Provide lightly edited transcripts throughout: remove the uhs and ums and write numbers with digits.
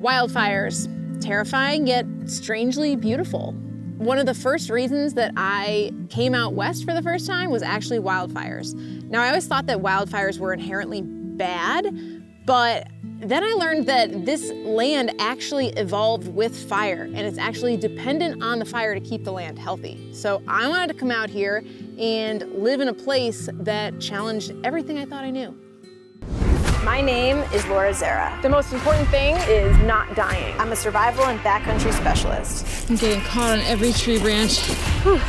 Wildfires, terrifying yet strangely beautiful. One of the first reasons that I came out west for the first time was actually wildfires. Now, I always thought that wildfires were inherently bad, but then I learned that this land actually evolved with fire, and it's actually dependent on the fire to keep the land healthy. So I wanted to come out here and live in a place that challenged everything I thought I knew. My name is Laurua. The most important thing is not dying. I'm a survival and backcountry specialist. I'm getting caught on every tree branch. Whew.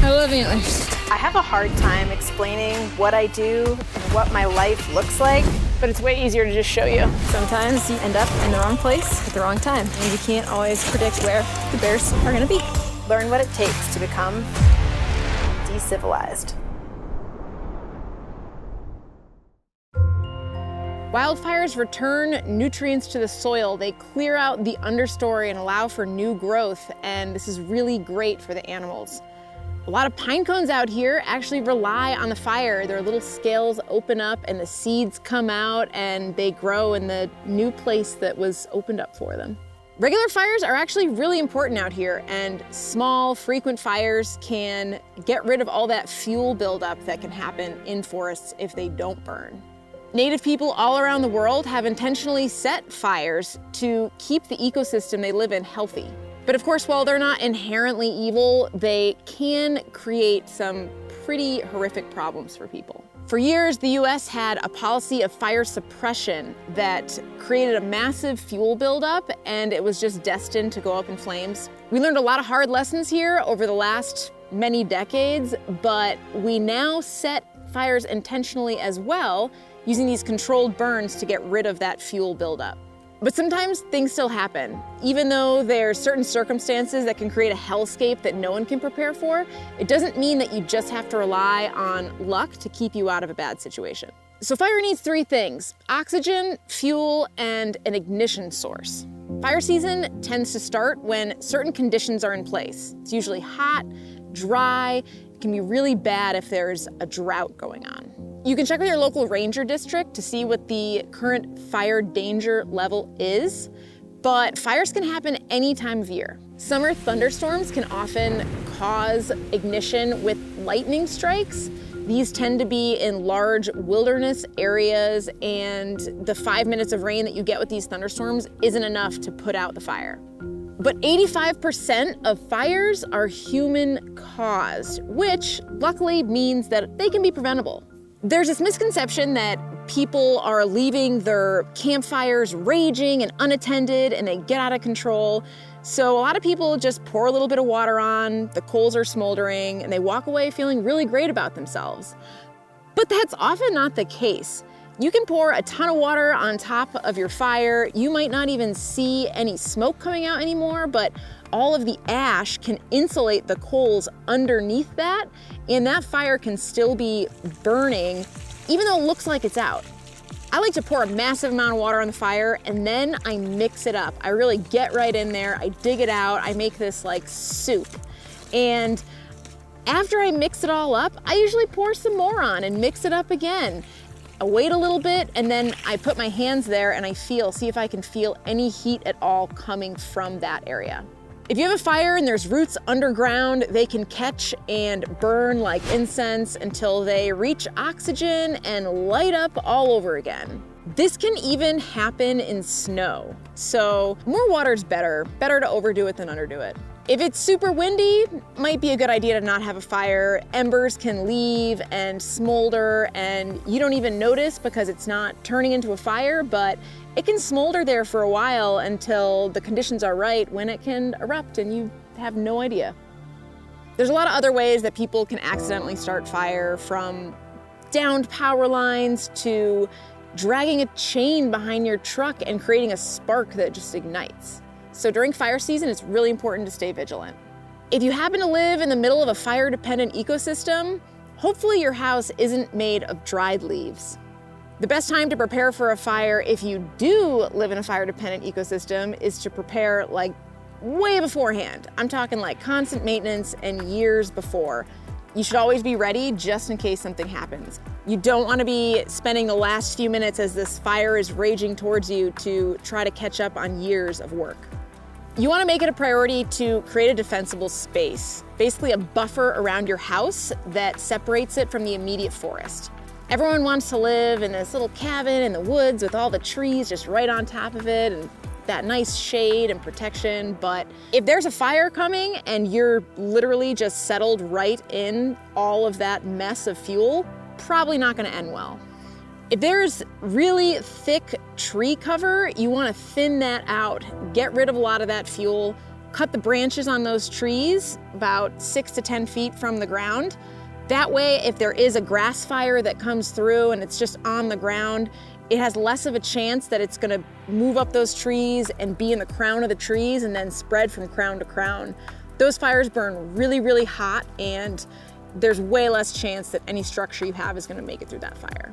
I love antlers. I have a hard time explaining what I do and what my life looks like. But it's way easier to just show you. Sometimes you end up in the wrong place at the wrong time, and you can't always predict where the bears are gonna be. Learn what it takes to become decivilized. Wildfires return nutrients to the soil. They clear out the understory and allow for new growth, and this is really great for the animals. A lot of pine cones out here actually rely on the fire. Their little scales open up and the seeds come out and they grow in the new place that was opened up for them. Regular fires are actually really important out here, and small, frequent fires can get rid of all that fuel buildup that can happen in forests if they don't burn. Native people all around the world have intentionally set fires to keep the ecosystem they live in healthy. But of course, while they're not inherently evil, they can create some pretty horrific problems for people. For years, the US had a policy of fire suppression that created a massive fuel buildup, and it was just destined to go up in flames. We learned a lot of hard lessons here over the last many decades, but we now set fires intentionally as well, using these controlled burns to get rid of that fuel buildup. But sometimes things still happen. Even though there's certain circumstances that can create a hellscape that no one can prepare for, it doesn't mean that you just have to rely on luck to keep you out of a bad situation. So fire needs three things: oxygen, fuel, and an ignition source. Fire season tends to start when certain conditions are in place. It's usually hot, dry. It can be really bad if there's a drought going on. You can check with your local ranger district to see what the current fire danger level is, but fires can happen any time of year. Summer thunderstorms can often cause ignition with lightning strikes. These tend to be in large wilderness areas, and the 5 minutes of rain that you get with these thunderstorms isn't enough to put out the fire. But 85% of fires are human-caused, which luckily means that they can be preventable. There's this misconception that people are leaving their campfires raging and unattended and they get out of control. So a lot of people just pour a little bit of water on, the coals are smoldering, and they walk away feeling really great about themselves. But that's often not the case. You can pour a ton of water on top of your fire. You might not even see any smoke coming out anymore, but all of the ash can insulate the coals underneath that, and that fire can still be burning, even though it looks like it's out. I like to pour a massive amount of water on the fire, and then I mix it up. I really get right in there, I dig it out, I make this like soup. And after I mix it all up, I usually pour some more on and mix it up again. I wait a little bit, and then I put my hands there and I see if I can feel any heat at all coming from that area. If you have a fire and there's roots underground, they can catch and burn like incense until they reach oxygen and light up all over again. This can even happen in snow. So more water is better to overdo it than underdo it. If it's super windy, might be a good idea to not have a fire. Embers can leave and smolder, and you don't even notice because it's not turning into a fire, but it can smolder there for a while until the conditions are right, when it can erupt and you have no idea. There's a lot of other ways that people can accidentally start fire, from downed power lines to dragging a chain behind your truck and creating a spark that just ignites. So during fire season, it's really important to stay vigilant. If you happen to live in the middle of a fire-dependent ecosystem, hopefully your house isn't made of dried leaves. The best time to prepare for a fire, if you do live in a fire-dependent ecosystem, is to prepare like way beforehand. I'm talking like constant maintenance and years before. You should always be ready just in case something happens. You don't want to be spending the last few minutes as this fire is raging towards you to try to catch up on years of work. You want to make it a priority to create a defensible space, basically a buffer around your house that separates it from the immediate forest. Everyone wants to live in this little cabin in the woods with all the trees just right on top of it and that nice shade and protection, but if there's a fire coming and you're literally just settled right in all of that mess of fuel, probably not gonna end well. If there's really thick tree cover, you wanna thin that out, get rid of a lot of that fuel, cut the branches on those trees about 6 to 10 feet from the ground. That way, if there is a grass fire that comes through and it's just on the ground, it has less of a chance that it's gonna move up those trees and be in the crown of the trees and then spread from crown to crown. Those fires burn really, really hot, and there's way less chance that any structure you have is gonna make it through that fire.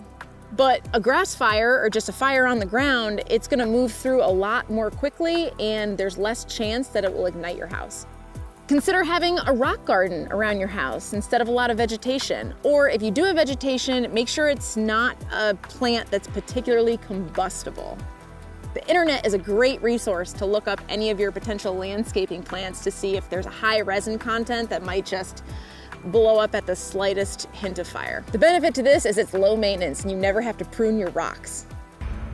But a grass fire or just a fire on the ground, it's gonna move through a lot more quickly, and there's less chance that it will ignite your house. Consider having a rock garden around your house instead of a lot of vegetation. Or if you do have vegetation, make sure it's not a plant that's particularly combustible. The internet is a great resource to look up any of your potential landscaping plants to see if there's a high resin content that might just blow up at the slightest hint of fire. The benefit to this is it's low maintenance and you never have to prune your rocks.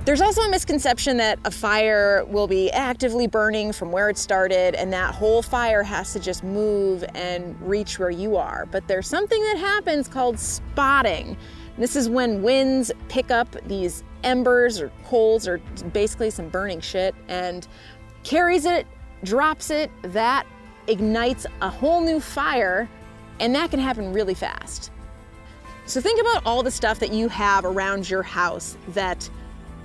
There's also a misconception that a fire will be actively burning from where it started and that whole fire has to just move and reach where you are. But there's something that happens called spotting. This is when winds pick up these embers or coals or basically some burning shit and carries it, drops it, that ignites a whole new fire, and that can happen really fast. So think about all the stuff that you have around your house that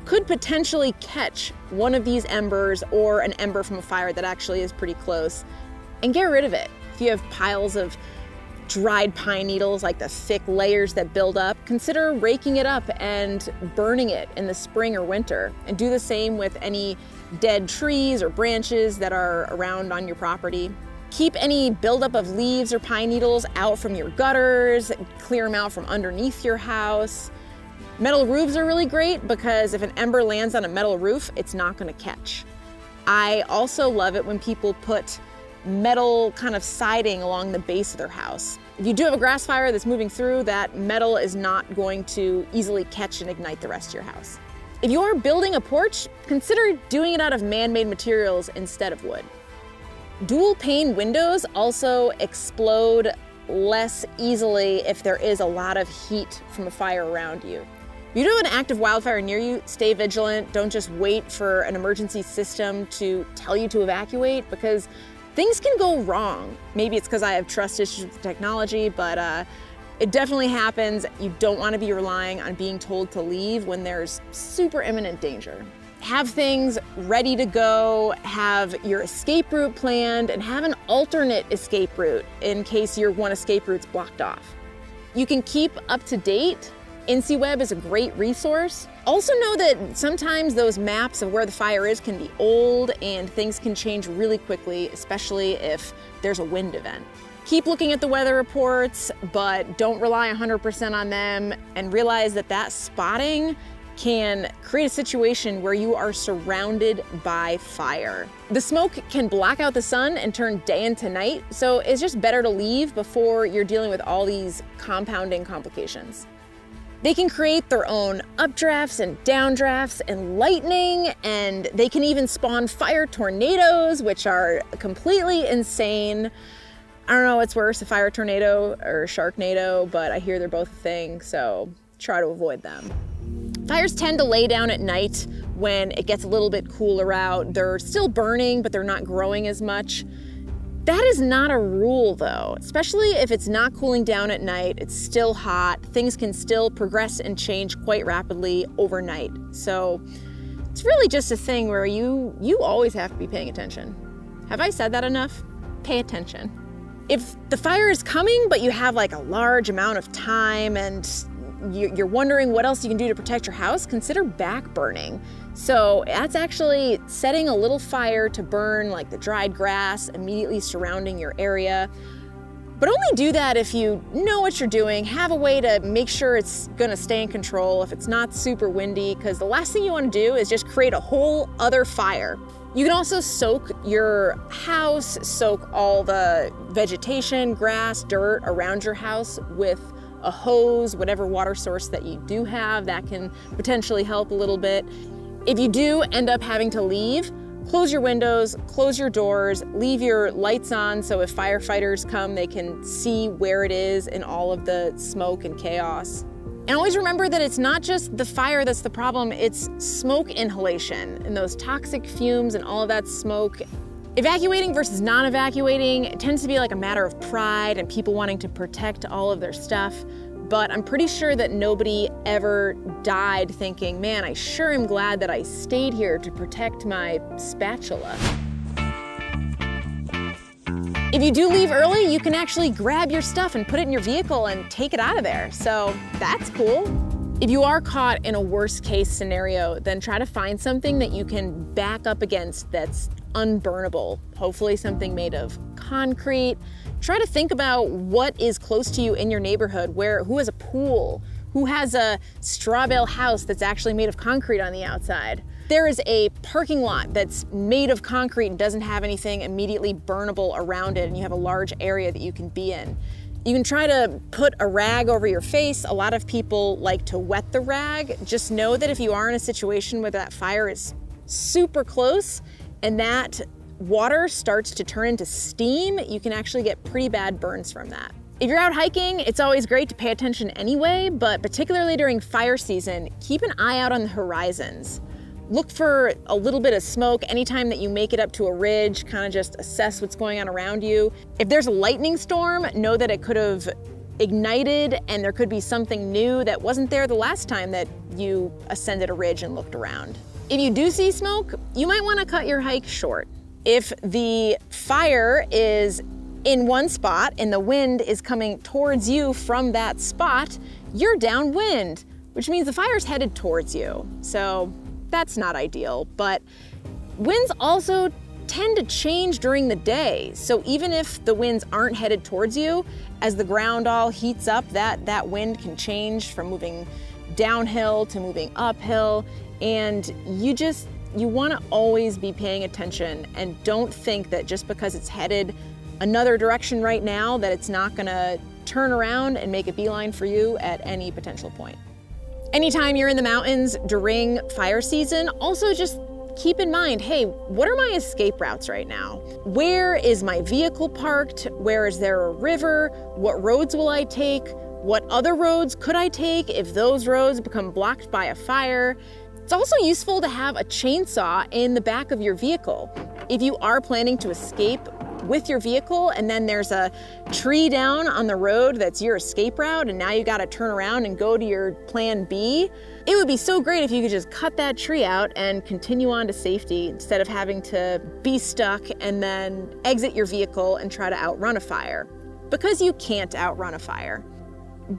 could potentially catch one of these embers or an ember from a fire that actually is pretty close, and get rid of it. If you have piles of dried pine needles, like the thick layers that build up, consider raking it up and burning it in the spring or winter. And do the same with any dead trees or branches that are around on your property. Keep any buildup of leaves or pine needles out from your gutters, clear them out from underneath your house. Metal roofs are really great because if an ember lands on a metal roof, it's not gonna catch. I also love it when people put metal kind of siding along the base of their house. If you do have a grass fire that's moving through, that metal is not going to easily catch and ignite the rest of your house. If you are building a porch, consider doing it out of man-made materials instead of wood. Dual pane windows also explode less easily if there is a lot of heat from a fire around you. If you do have an active wildfire near you, stay vigilant. Don't just wait for an emergency system to tell you to evacuate, because things can go wrong. Maybe it's because I have trust issues with technology, but it definitely happens. You don't want to be relying on being told to leave when there's super imminent danger. Have things ready to go, have your escape route planned, and have an alternate escape route in case your one escape route's blocked off. You can keep up to date. INCIWeb is a great resource. Also know that sometimes those maps of where the fire is can be old and things can change really quickly, especially if there's a wind event. Keep looking at the weather reports, but don't rely 100% on them, and realize that that spotting can create a situation where you are surrounded by fire. The smoke can block out the sun and turn day into night, so it's just better to leave before you're dealing with all these compounding complications. They can create their own updrafts and downdrafts and lightning, and they can even spawn fire tornadoes, which are completely insane. I don't know what's worse, a fire tornado or a sharknado, but I hear they're both a thing, so try to avoid them. Fires tend to lay down at night when it gets a little bit cooler out. They're still burning, but they're not growing as much. That is not a rule though, especially if it's not cooling down at night, it's still hot, things can still progress and change quite rapidly overnight. So it's really just a thing where you always have to be paying attention. Have I said that enough? Pay attention. If the fire is coming, but you have like a large amount of time and you're wondering what else you can do to protect your house, consider back burning. So that's actually setting a little fire to burn like the dried grass immediately surrounding your area. But only do that if you know what you're doing, have a way to make sure it's gonna stay in control, if it's not super windy, because the last thing you wanna do is just create a whole other fire. You can also soak your house, soak all the vegetation, grass, dirt around your house with a hose, whatever water source that you do have, that can potentially help a little bit. If you do end up having to leave, close your windows, close your doors, leave your lights on so if firefighters come, they can see where it is in all of the smoke and chaos. And always remember that it's not just the fire that's the problem, it's smoke inhalation and those toxic fumes and all of that smoke. Evacuating versus non-evacuating, it tends to be like a matter of pride and people wanting to protect all of their stuff. But I'm pretty sure that nobody ever died thinking, man, I sure am glad that I stayed here to protect my spatula. If you do leave early, you can actually grab your stuff and put it in your vehicle and take it out of there. So that's cool. If you are caught in a worst case scenario, then try to find something that you can back up against that's unburnable. Hopefully something made of concrete. Try to think about what is close to you in your neighborhood, who has a pool, who has a straw bale house that's actually made of concrete on the outside. There is a parking lot that's made of concrete and doesn't have anything immediately burnable around it, and you have a large area that you can be in. You can try to put a rag over your face. A lot of people like to wet the rag. Just know that if you are in a situation where that fire is super close and that water starts to turn into steam, you can actually get pretty bad burns from that. If you're out hiking, it's always great to pay attention anyway, but particularly during fire season, keep an eye out on the horizons. Look for a little bit of smoke anytime that you make it up to a ridge, kind of just assess what's going on around you. If there's a lightning storm, know that it could have ignited and there could be something new that wasn't there the last time that you ascended a ridge and looked around. If you do see smoke, you might want to cut your hike short. If the fire is in one spot and the wind is coming towards you from that spot, you're downwind, which means the fire's headed towards you. So that's not ideal, but winds also tend to change during the day. So even if the winds aren't headed towards you, as the ground all heats up, that wind can change from moving downhill to moving uphill. And you want to always be paying attention and don't think that just because it's headed another direction right now that it's not going to turn around and make a beeline for you at any potential point. Anytime you're in the mountains during fire season, also just keep in mind, hey, what are my escape routes right now? Where is my vehicle parked? Where is there a river? What roads will I take? What other roads could I take if those roads become blocked by a fire? It's also useful to have a chainsaw in the back of your vehicle. If you are planning to escape with your vehicle and then there's a tree down on the road that's your escape route and now you gotta turn around and go to your plan B, it would be so great if you could just cut that tree out and continue on to safety instead of having to be stuck and then exit your vehicle and try to outrun a fire. Because you can't outrun a fire.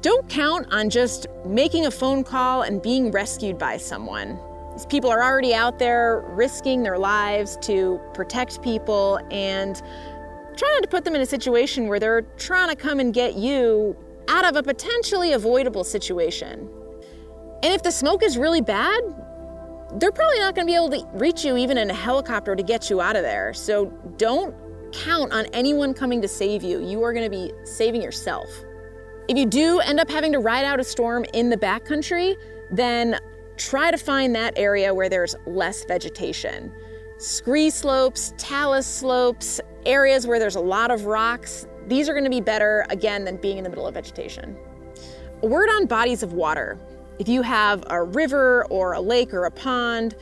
Don't count on just making a phone call and being rescued by someone. These people are already out there risking their lives to protect people, and try not to put them in a situation where they're trying to come and get you out of a potentially avoidable situation. And if the smoke is really bad, they're probably not going to be able to reach you even in a helicopter to get you out of there. So don't count on anyone coming to save you. You are going to be saving yourself. If you do end up having to ride out a storm in the backcountry, then try to find that area where there's less vegetation. Scree slopes, talus slopes, areas where there's a lot of rocks, these are going to be better, again, than being in the middle of vegetation. A word on bodies of water. If you have a river or a lake or a pond,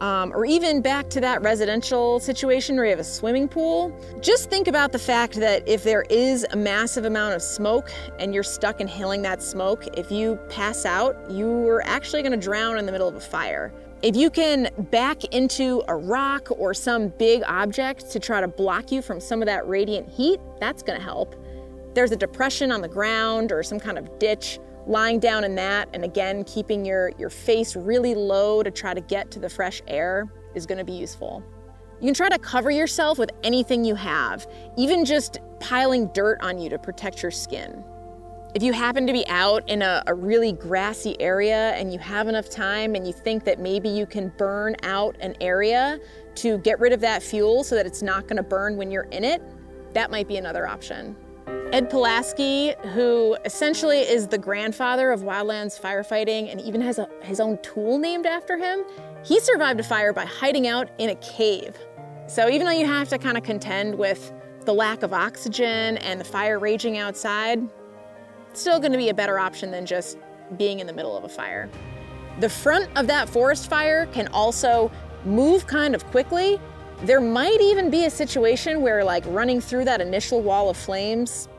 or even back to that residential situation where you have a swimming pool, just think about the fact that if there is a massive amount of smoke and you're stuck inhaling that smoke, if you pass out, you are actually going to drown in the middle of a fire. If you can back into a rock or some big object to try to block you from some of that radiant heat, that's going to help. There's a depression on the ground or some kind of ditch, lying down in that, and again, keeping your face really low to try to get to the fresh air is going to be useful. You can try to cover yourself with anything you have, even just piling dirt on you to protect your skin. If you happen to be out in a really grassy area and you have enough time and you think that maybe you can burn out an area to get rid of that fuel so that it's not gonna burn when you're in it, that might be another option. Ed Pulaski, who essentially is the grandfather of wildlands firefighting and even has his own tool named after him, he survived a fire by hiding out in a cave. So even though you have to kind of contend with the lack of oxygen and the fire raging outside, it's still gonna be a better option than just being in the middle of a fire. The front of that forest fire can also move kind of quickly. There might even be a situation where like running through that initial wall of flames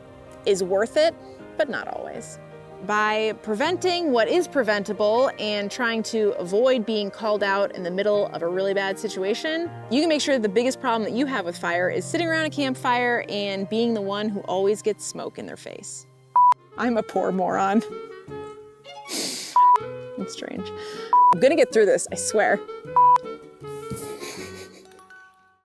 is worth it, but not always. By preventing what is preventable and trying to avoid being called out in the middle of a really bad situation, you can make sure that the biggest problem that you have with fire is sitting around a campfire and being the one who always gets smoke in their face. I'm a poor moron. It's strange. I'm gonna get through this, I swear.